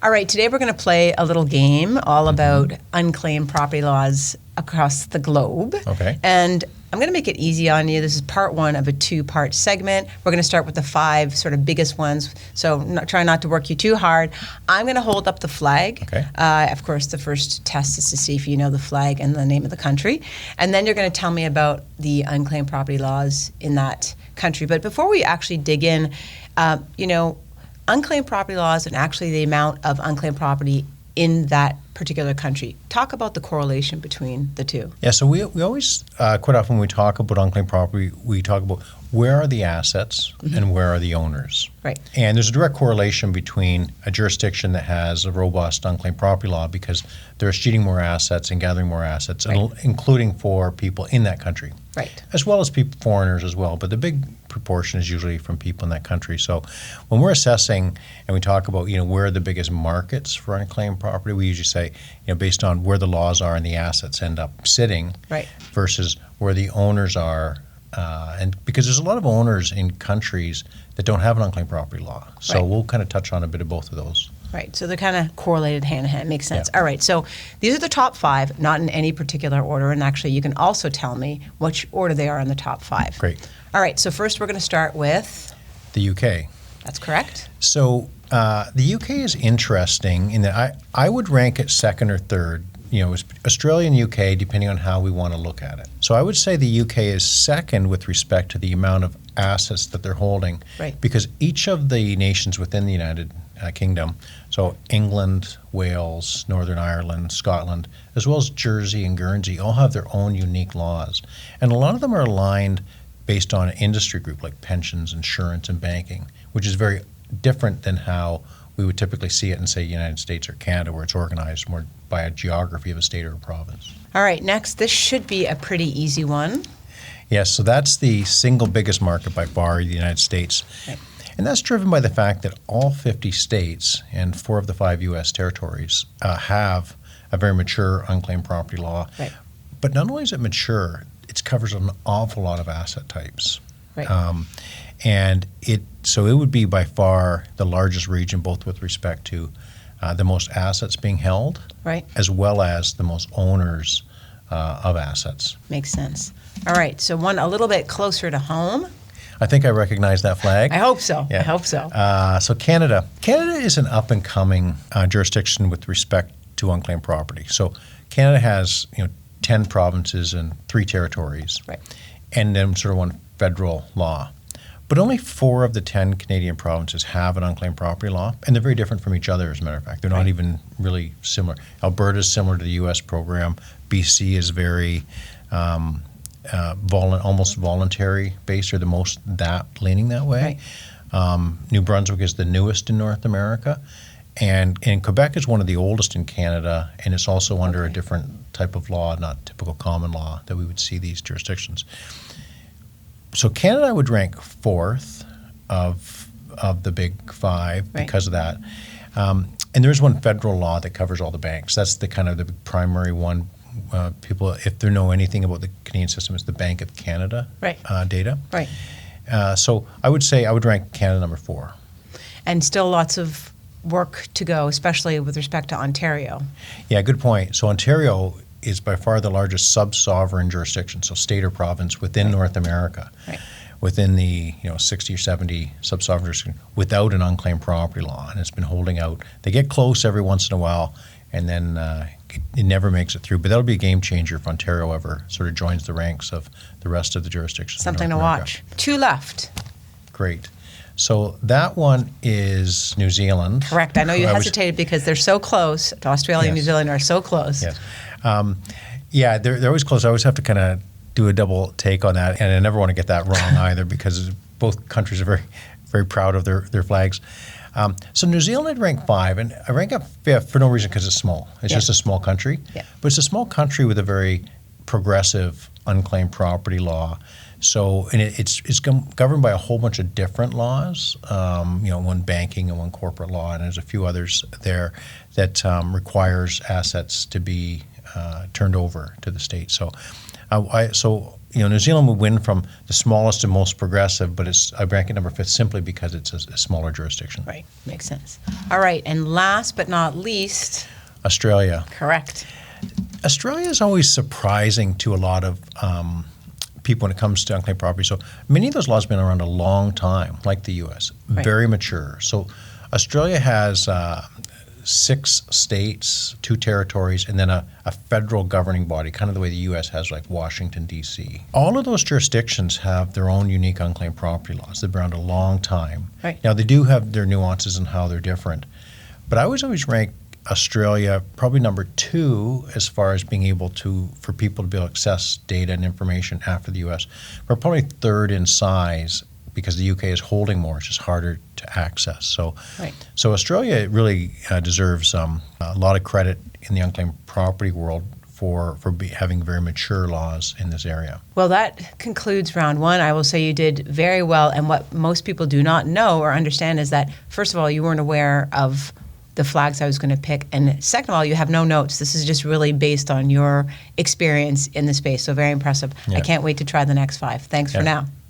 All right, today we're going to play a little game all about unclaimed property laws across the globe. Okay. And I'm going to make it easy on you. This is part one of a two-part segment. We're going to start with the five sort of biggest ones, so try not to work you too hard. I'm going to hold up the flag. Okay. Of course, the first test is to see if you know the flag and the name of the country. And then you're going to tell me about the unclaimed property laws in that country. But before we actually dig in, unclaimed property laws and actually the amount of unclaimed property in that particular country. Talk about the correlation between the two. Yeah, so we always, quite often when we talk about unclaimed property, we talk about where are the assets and where are the owners. Right. And there's a direct correlation between a jurisdiction that has a robust unclaimed property law because they're escheating more assets and gathering more assets, Right. including for people in that country. Right. As well as foreigners as well, but the big proportion is usually from people in that country. So when we're assessing and we talk about, where are the biggest markets for unclaimed property, we usually say, based on where the laws are and the assets end up sitting Right. versus where the owners are. And because there's a lot of owners in countries that don't have an unclaimed property law. So Right. we'll kind of touch on a bit of both of those. Right, so they're kind of correlated hand in hand. Makes sense. Yeah. All right, so these are the top five, not in any particular order. And actually, you can also tell me which order they are in the top five. Great. All right, so first we're going to start with, The UK. that's correct. So the UK is interesting in that I would rank it second or third. It's Australia and UK, depending on how we want to look at it. So I would say the UK is second with respect to the amount of assets that they're holding. Right. Because each of the nations within the United Kingdom, so England, Wales, Northern Ireland, Scotland, as well as Jersey and Guernsey, all have their own unique laws. And a lot of them are aligned based on an industry group like pensions, insurance, and banking, which is very different than how we would typically see it in, say, United States or Canada, where it's organized more by a geography of a state or a province. All right, next, this should be a pretty easy one. Yes, so that's the single biggest market by far, the United States. Right. And that's driven by the fact that all 50 states and 4 of the 5 U.S. territories have a very mature unclaimed property law. Right. But not only is it mature, it covers an awful lot of asset types. Right. So it would be by far the largest region, both with respect to the most assets being held, Right. as well as the most owners of assets. Makes sense. All right, so one a little bit closer to home. I think I recognize that flag. I hope so. Yeah. I hope so. So Canada. Canada is an up-and-coming jurisdiction with respect to unclaimed property. So Canada has 10 provinces and 3 territories, Right. and then sort of one federal law. But only 4 of the 10 Canadian provinces have an unclaimed property law, and they're very different from each other, as a matter of fact. They're not Right. even really similar. Alberta is similar to the U.S. program. BC is very almost voluntary based, or the most leaning that way. Right. New Brunswick is the newest in North America, and Quebec is one of the oldest in Canada, and it's also under a different type of law, not typical common law that we would see these jurisdictions. So Canada I would rank 4th of the big 5 Right. because of that. And there's one federal law that covers all the banks. That's the kind of the primary one. People, if they know anything about the Canadian system, it's the Bank of Canada Right. Data. Right. So I would say I would rank Canada number 4. And still lots of work to go, especially with respect to Ontario. Yeah, good point. So Ontario is by far the largest sub-sovereign jurisdiction, so state or province within North America, Right. within the 60 or 70 sub-sovereign jurisdictions without an unclaimed property law, and it's been holding out. They get close every once in a while, and then it never makes it through. But that'll be a game changer if Ontario ever sort of joins the ranks of the rest of the jurisdictions. in Something to North America. watch. 2 left. Great. So that one is New Zealand. Correct. I know you I was- hesitated because they're so close. Australia and New Yes. Zealand are so close. Yes. Yeah, they're always close. I always have to kind of do a double take on that, and I never want to get that wrong either because both countries are very, very proud of their flags. So New Zealand I'd rank 5, and I rank up 5th for no reason because it's small. It's Yeah. just a small country, Yeah. but it's a small country with a very progressive unclaimed property law. So, and it's governed by a whole bunch of different laws, one banking and one corporate law, and there's a few others there that requires assets to be turned over to the state. So, New Zealand would win from the smallest and most progressive, but I rank it number 5th simply because it's a smaller jurisdiction. Right, makes sense. All right, and last but not least, Australia. correct. Australia is always surprising to a lot of people when it comes to unclaimed property. So many of those laws have been around a long time, like the U.S., Right. very mature. So Australia has 6 states, 2 territories, and then a federal governing body, kind of the way the U.S. has like Washington, D.C. All of those jurisdictions have their own unique unclaimed property laws. They've been around a long time. Right. Now, they do have their nuances and how they're different. But I always rank Australia probably number 2 as far as being able for people to be able to access data and information after the U.S. We're probably 3rd in size because the U.K. is holding more. It's just harder to access. So, Right. so Australia really deserves a lot of credit in the unclaimed property world for having very mature laws in this area. Well, that concludes round 1. I will say you did very well. And what most people do not know or understand is that, first of all, you weren't aware of the flags I was going to pick. And second of all, you have no notes. This is just really based on your experience in the space. So very impressive. Yeah. I can't wait to try the next 5. Thanks for Yeah. now.